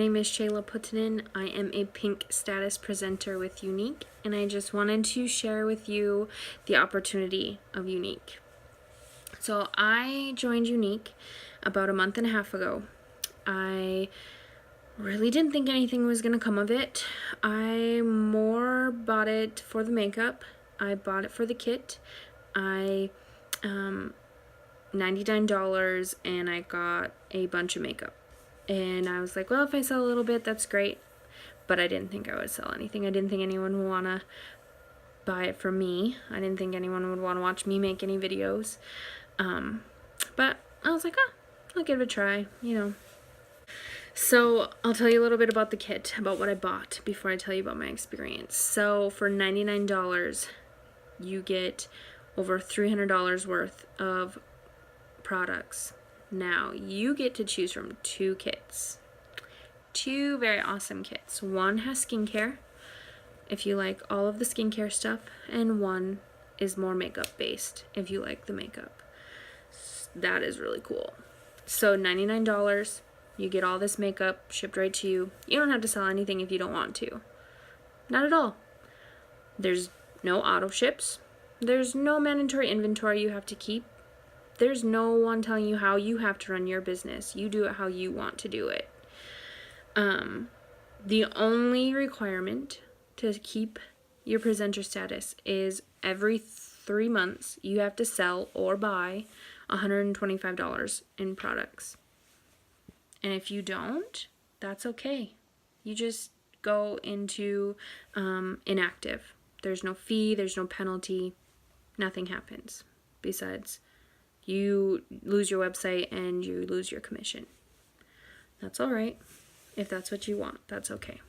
name is Younique Opportunity. I am a pink status presenter with Younique, and I just wanted to share with you the opportunity of Younique. So I joined Younique about a month and a half ago. I really didn't think anything was going to come of it. I more bought it for the makeup. I bought it for the kit. $99, and I got a bunch of makeup. And I was like, well, if I sell a little bit, that's great. But I didn't think I would sell anything. I didn't think anyone would want to buy it from me. I didn't think anyone would want to watch me make any videos. But I was like, I'll give it a try, So I'll tell you a little bit about the kit, about what I bought before I tell you about my experience. So for $99, you get over $300 worth of products. Now, you get to choose from two kits. Two very awesome kits. One has skincare, if you like all of the skincare stuff, and one is more makeup based, if you like the makeup. That is really cool. So $99, you get all this makeup shipped right to you. You don't have to sell anything if you don't want to. Not at all. There's no auto ships. There's no mandatory inventory you have to keep. There's no one telling you how you have to run your business. You do it how you want to do it. The only requirement to keep your presenter status is every 3 months you have to sell or buy $125 in products. And if you don't, that's okay. You just go into inactive. There's no fee, there's no penalty, nothing happens besides you lose your website and you lose your commission. That's all right. If that's what you want, that's okay.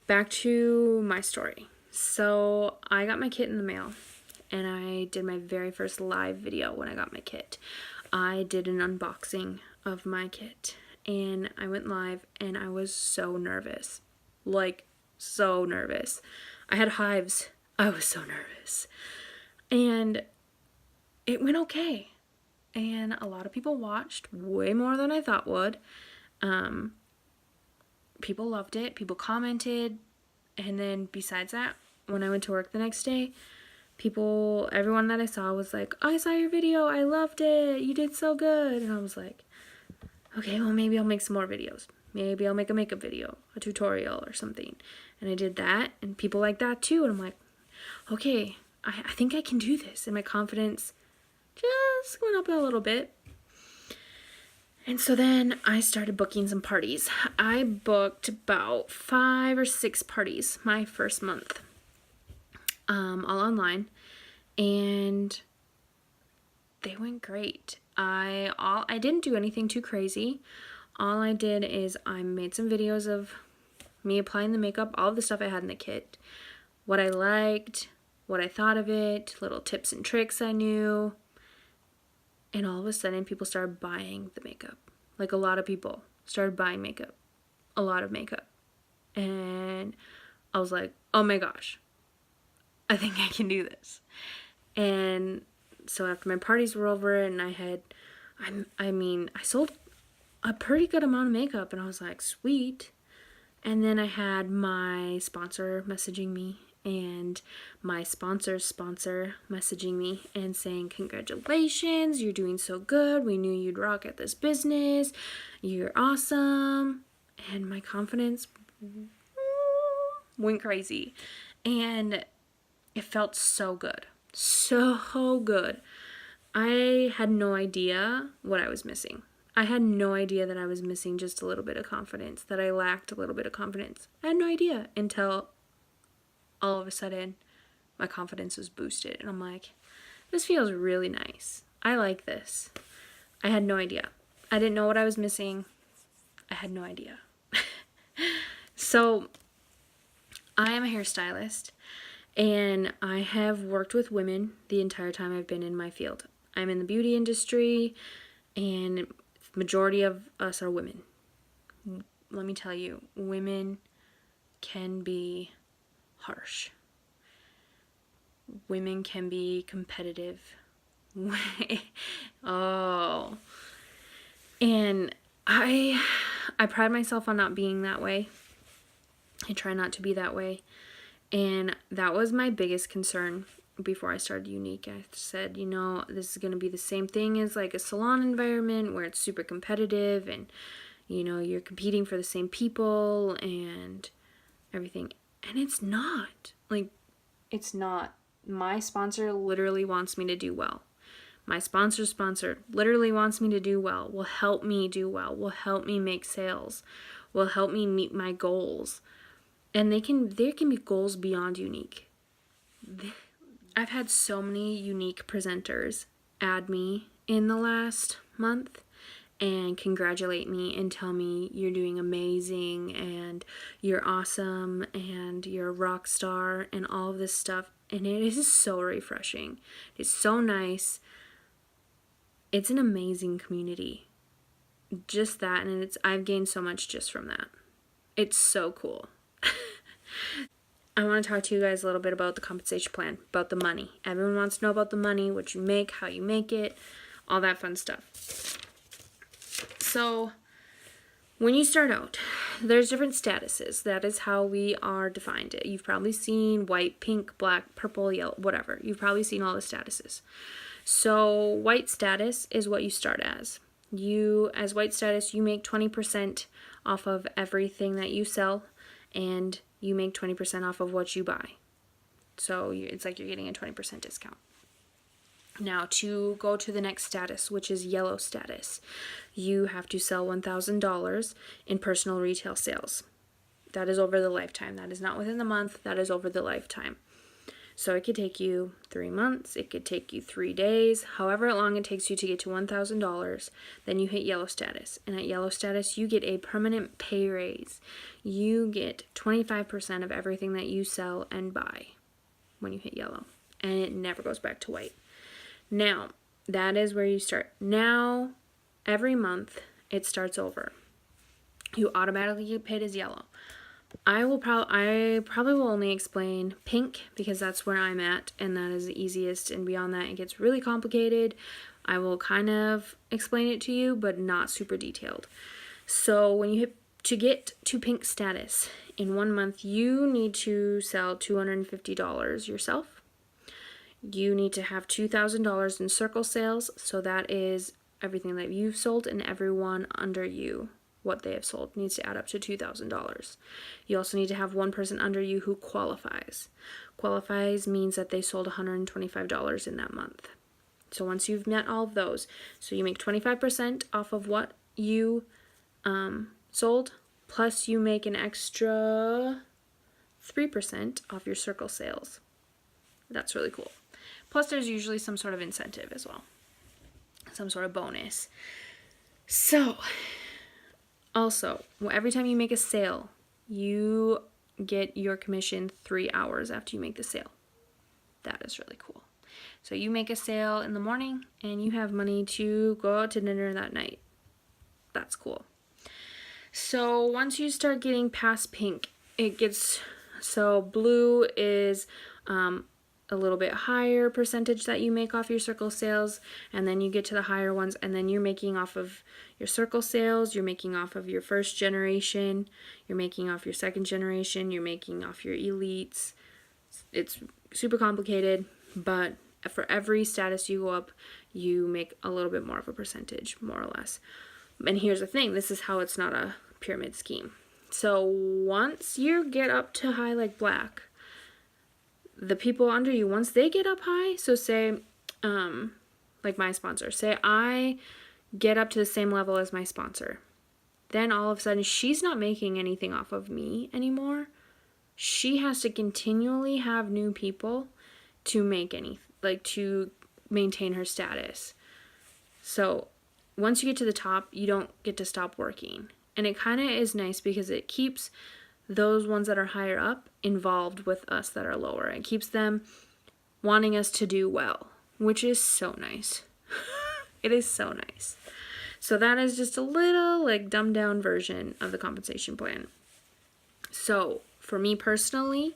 Back to my story. So I got my kit in the mail, and I did my very first live video when I got my kit. I did an unboxing of my kit, and I went live, and I was so nervous. Like, so nervous. I had hives. I was so nervous. And it went okay. And a lot of people watched, way more than I thought would. People loved it. People commented. And then besides that, when I went to work the next day, everyone that I saw was like, I saw your video. I loved it. You did so good. And I was like, okay, well, maybe I'll make some more videos. Maybe I'll make a makeup video, a tutorial or something. And I did that, and people like that too. And I'm like, okay, I think I can do this. And my confidence just went up a little bit. And so then I started booking some parties. I booked about 5 or 6 parties my first month, all online, and they went great. I didn't do anything too crazy. All I did is I made some videos of me applying the makeup, all of the stuff I had in the kit, what I liked, what I thought of it, little tips and tricks I knew. And all of a sudden, people started buying the makeup. Like, a lot of people started buying makeup. A lot of makeup. And I was like, oh my gosh, I think I can do this. And so after my parties were over and I sold a pretty good amount of makeup, and I was like, sweet. And then I had my sponsor messaging me, and my sponsor's sponsor messaging me and saying, congratulations, you're doing so good. We knew you'd rock at this business. You're awesome. And my confidence went crazy. And it felt so good. So good. I had no idea what I was missing. I had no idea that I was missing just a little bit of confidence, that I lacked a little bit of confidence. I had no idea until all of a sudden my confidence was boosted. And I'm like, this feels really nice. I like this. I had no idea. I didn't know what I was missing. I had no idea. So I am a hairstylist, and I have worked with women the entire time I've been in my field. I'm in the beauty industry, and majority of us are women. Let me tell you, women can be harsh. Women can be competitive. Oh. And I I pride myself on not being that way. I try not to be that way. And that was my biggest concern before I started Younique. I said, this is going to be the same thing as like a salon environment where it's super competitive and, you're competing for the same people and everything. And it's not. Like, it's not. My sponsor literally wants me to do well. My sponsor literally wants me to do well, will help me do well, will help me make sales, will help me meet my goals. And there can be goals beyond Younique. I've had so many Younique presenters add me in the last month and congratulate me and tell me you're doing amazing and you're awesome and you're a rock star and all of this stuff. And it is so refreshing. It's so nice. It's an amazing community. Just that, and I've gained so much just from that. It's so cool. I want to talk to you guys a little bit about the compensation plan, about the money. Everyone wants to know about the money, what you make, how you make it, all that fun stuff. So, when you start out, there's different statuses. That is how we are defined. You've probably seen white, pink, black, purple, yellow, whatever. You've probably seen all the statuses. So, white status is what you start as. As white status, you make 20% off of everything that you sell, and you make 20% off of what you buy. So it's like you're getting a 20% discount. Now, to go to the next status, which is yellow status, you have to sell $1,000 in personal retail sales. That is over the lifetime. That is not within the month. That is over the lifetime. So it could take you 3 months. It could take you 3 days. However long it takes you to get to $1,000, then you hit yellow status. And at yellow status, you get a permanent pay raise. You get 25% of everything that you sell and buy when you hit yellow. And it never goes back to white. Now, that is where you start. Now, every month, it starts over. You automatically get paid as yellow. I probably will only explain pink because that's where I'm at and that is the easiest, and beyond that it gets really complicated. I will kind of explain it to you, but not super detailed. So when to get to pink status in 1 month, you need to sell $250 yourself. You need to have $2,000 in circle sales, so that is everything that you've sold and everyone under you. What they have sold needs to add up to $2,000. You also need to have one person under you who qualifies. Qualifies means that they sold $125 in that month. So once you've met all of those, so you make 25% off of what you sold, plus you make an extra 3% off your circle sales. That's really cool. Plus there's usually some sort of incentive as well. Some sort of bonus. So, also, every time you make a sale, you get your commission 3 hours after you make the sale. That is really cool. So you make a sale in the morning and you have money to go out to dinner that night. That's cool. So once you start getting past pink, so blue is a little bit higher percentage that you make off your circle sales, and then you get to the higher ones, and then you're making off of your circle sales, you're making off of your first generation, you're making off your second generation, you're making off your elites. It's super complicated, but for every status you go up, you make a little bit more of a percentage, more or less. And here's the thing, this is how it's not a pyramid scheme. So once you get up to high like black, the people under you, once they get up high, so say, like my sponsor, say I get up to the same level as my sponsor, then all of a sudden she's not making anything off of me anymore. She has to continually have new people to to maintain her status. So once you get to the top, you don't get to stop working. And it kind of is nice because it keeps those ones that are higher up involved with us that are lower. It keeps them wanting us to do well, which is so nice. It is so nice. So that is just a little dumbed down version of the compensation plan. So for me personally,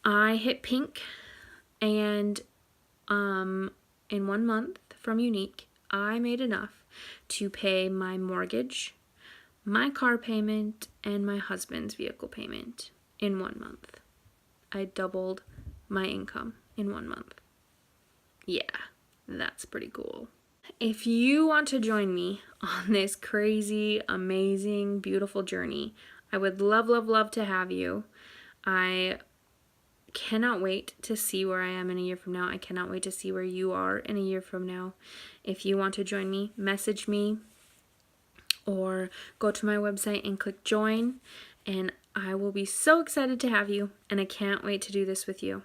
I hit pink, and in 1 month from Younique, I made enough to pay my mortgage, my car payment and my husband's vehicle payment in 1 month. I doubled my income in 1 month. Yeah, that's pretty cool. If you want to join me on this crazy, amazing, beautiful journey, I would love, love, love to have you. I cannot wait to see where I am in a year from now. I cannot wait to see where you are in a year from now. If you want to join me, message me or go to my website and click join, and I will be so excited to have you, and I can't wait to do this with you.